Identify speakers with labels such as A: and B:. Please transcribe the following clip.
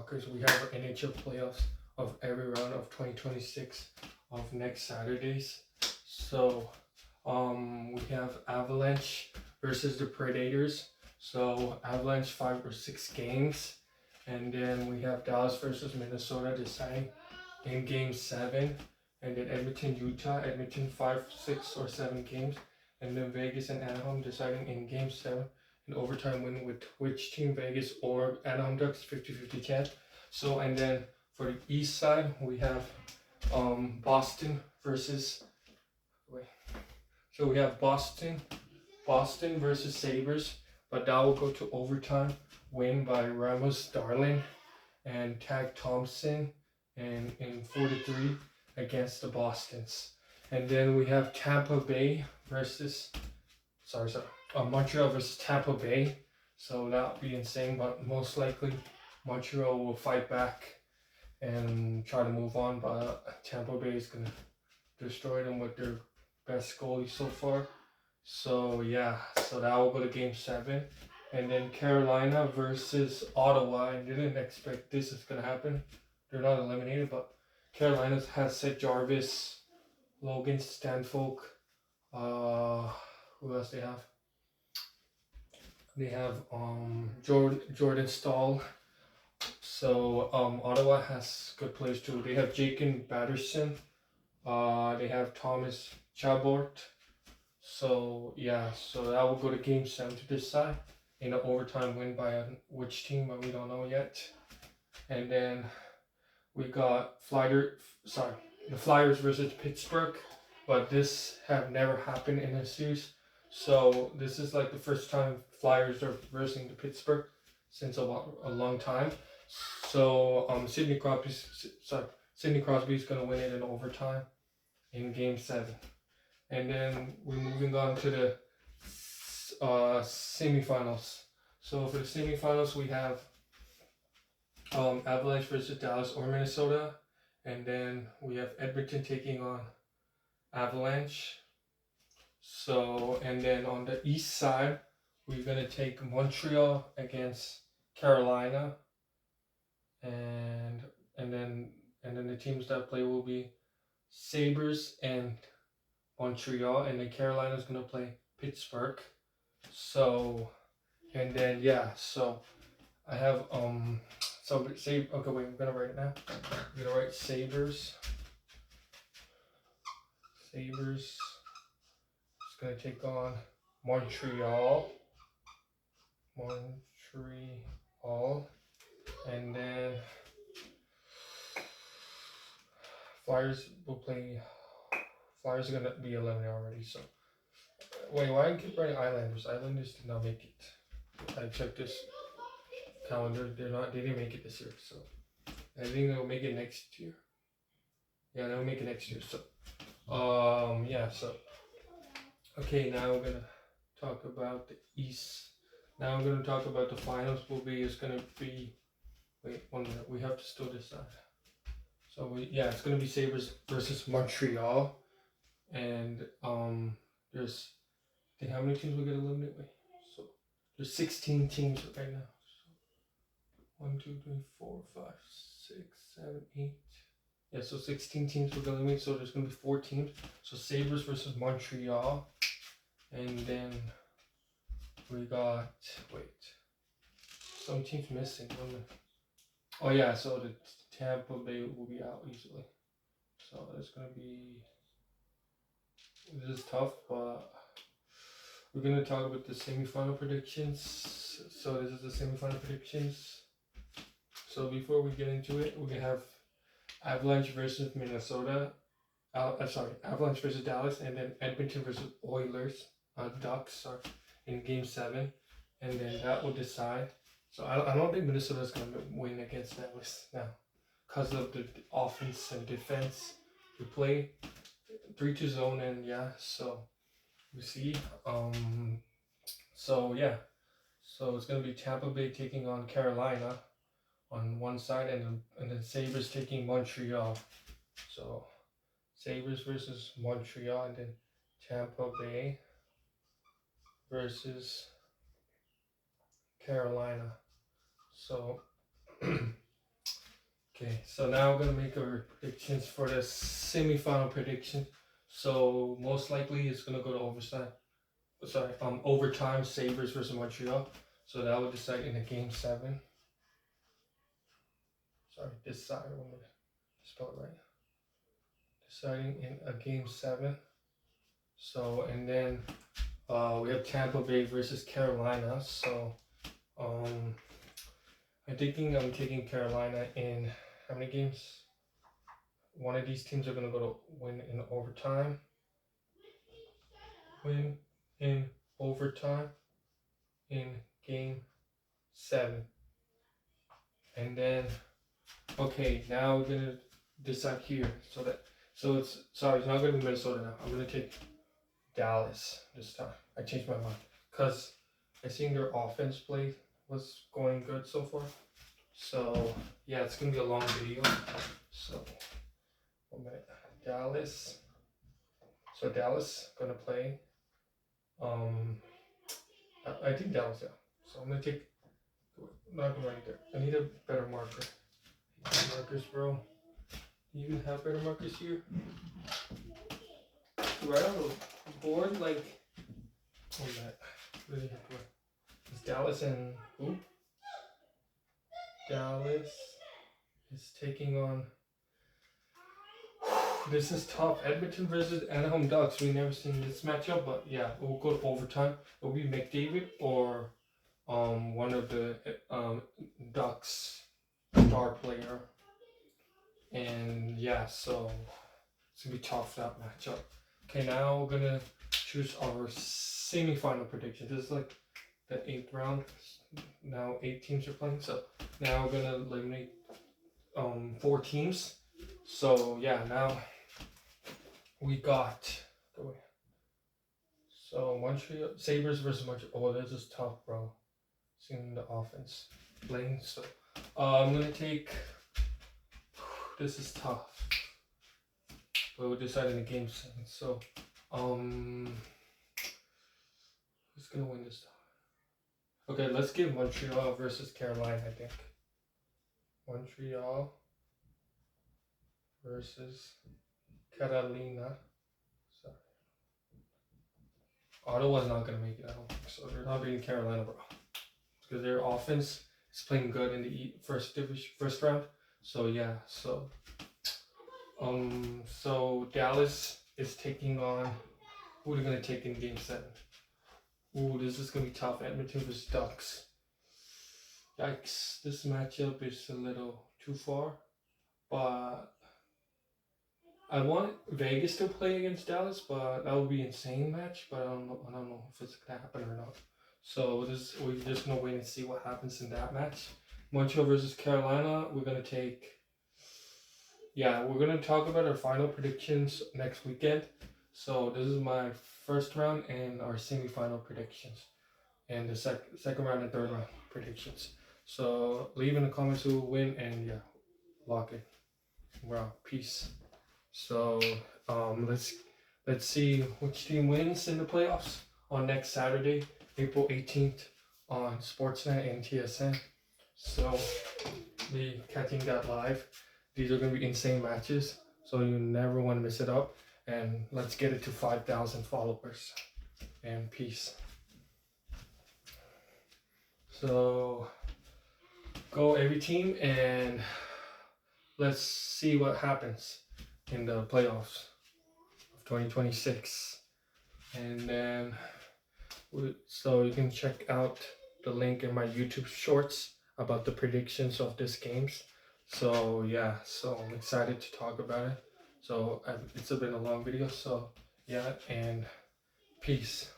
A: soccer. We have our NHL playoffs of every round of 2026 of next Saturdays. So we have Avalanche versus the Predators. So Avalanche 5 or 6 games, and then we have Dallas versus Minnesota deciding in Game 7, and then Edmonton, Utah, Edmonton 5, 6, or 7 games, and then Vegas and Anaheim deciding in Game 7 an overtime win with which team, Vegas or Anaheim Ducks, 50-50 chance. So and then for the East side we have Boston versus so we have Boston versus Sabres, but that will go to overtime, win by Ramos Darlin and Tag Thompson, and in 4-3 against the Bostons. And then we have Tampa Bay versus Montreal versus Tampa Bay. So that would be insane, but most likely Montreal will fight back and try to move on, but Tampa Bay is gonna destroy them with their best goalie so far. So yeah, so that will go to Game 7. And then Carolina versus Ottawa. I didn't expect this is gonna happen. They're not eliminated, but Carolina has Seth Jarvis, Logan Stanfolk, who else they have? They have Jordan Stahl. So Ottawa has good players too. They have Jacob Batterson. They have Thomas Chabot. So yeah, so that will go to Game 7 to decide in an overtime win by which team, but we don't know yet. And then we got the Flyers versus Pittsburgh, but this have never happened in a series. So this is like the first time Flyers are versing the Pittsburgh since a long time. So Sidney Crosby is gonna win it in overtime in Game 7. And then we're moving on to the semifinals. So for the semifinals, we have Avalanche versus Dallas or Minnesota, and then we have Edmonton taking on Avalanche. So, and then on the east side, we're gonna take Montreal against Carolina, and then the teams that play will be Sabres and Montreal, and then Carolina's gonna play Pittsburgh. So, and then yeah, so I have so say okay wait, I'm gonna write it now. I'm gonna write Sabres. Sabres is gonna take on Montreal. And then Flyers will play. Flyers are gonna be eliminated already. So wait, why I keep writing Islanders? Islanders did not make it. I checked this calendar. They didn't make it this year. So I think they'll make it next year. Yeah, they'll make it next year. So yeah. So okay, now we're gonna talk about the East. Now I'm gonna talk about the finals. It's gonna be. Wait 1 minute. We have to still decide. So it's gonna be Sabres versus Montreal, and there's I think how many teams we get eliminated? Wait, so there's 16 teams right now. So 1, 2, 3, 4, 5, 6, 7, 8. Yeah, so 16 teams will get eliminated. So there's gonna be 4 teams. So Sabres versus Montreal, and then we got some teams missing. Oh yeah, so the Tampa Bay will be out easily. So it's gonna be. This is tough, but we're gonna talk about the semifinal predictions. So this is the semifinal predictions. So before we get into it, we're gonna have Avalanche versus Minnesota. Avalanche versus Dallas, and then Edmonton versus Oilers. Ducks are in Game 7, and then that will decide. So I don't think Minnesota's gonna win against Dallas now, because of the offense and defense we play 3-2 zone, and yeah, so we see. So yeah, so it's gonna be Tampa Bay taking on Carolina on one side, and then Sabres taking Montreal. So Sabres versus Montreal, and then Tampa Bay versus Carolina. So Okay, so now we're gonna make our predictions for the semifinal prediction. So most likely it's gonna go to overtime. Sorry, overtime. Sabres versus Montreal. So that will decide in a game 7. Sorry, decide. I want to spell it right. Deciding in a game 7. So and then we have Tampa Bay versus Carolina. So I'm thinking I'm taking Carolina in how many games? One of these teams are gonna go to win in overtime. Win in overtime in game 7. And then okay, now we're gonna decide here. So it's not gonna be Minnesota now. I'm gonna take Dallas this time. I changed my mind because I seen their offense play was going good so far. So yeah, it's gonna be a long video. So 1 minute. Dallas. So Dallas gonna play. I think Dallas, yeah. So I'm gonna take. Not gonna write there. I need a better marker. Markers, bro. Do you even have better markers here? Right on the board, like. Oh, that. Really have to. It's Dallas and who? Dallas is taking on. This is tough. Edmonton versus Anaheim Ducks. We've never seen this matchup, but yeah, we'll go to overtime. It'll be McDavid or one of the Ducks star player. And yeah, so it's gonna be tough, that matchup. Okay, now we're gonna choose our semi-final prediction. This is like the 8th round. Now 8 teams are playing, so now we're gonna eliminate 4 teams. So yeah, now we got so Montreal Sabres versus Montreal. Oh, this is tough, bro. Seeing the offense playing. So I'm gonna take. This is tough. But we'll decide in the game 7. So who's gonna win this time? Okay, let's give Montreal versus Carolina, I think. Montreal versus Carolina. Sorry. Ottawa's not gonna make it, I don't think so. They're not beating Carolina, bro. Because their offense is playing good in the first round. So yeah, so Dallas is taking on who are they gonna take in game 7? Ooh, this is gonna be tough. Edmonton versus Ducks. Yikes, this matchup is a little too far. But I want Vegas to play against Dallas, but that would be an insane match. But I don't know if it's gonna happen or not. So we're just gonna wait and see what happens in that match. Montreal versus Carolina. We're gonna take. Yeah, we're gonna talk about our final predictions next weekend. So this is my first round and our semi-final predictions, and the second round and third round predictions. So leave in the comments who will win, and yeah, lock it. Well, peace. So let's see which team wins in the playoffs on next Saturday, April 18th on Sportsnet and TSN. So be catching that live. These are going to be insane matches, so you never want to miss it up. And let's get it to 5,000 followers. And peace. So go every team, and let's see what happens in the playoffs of 2026. And then so you can check out the link in my YouTube shorts about the predictions of these games. So yeah, so I'm excited to talk about it. So it's been a long video, so yeah, and peace.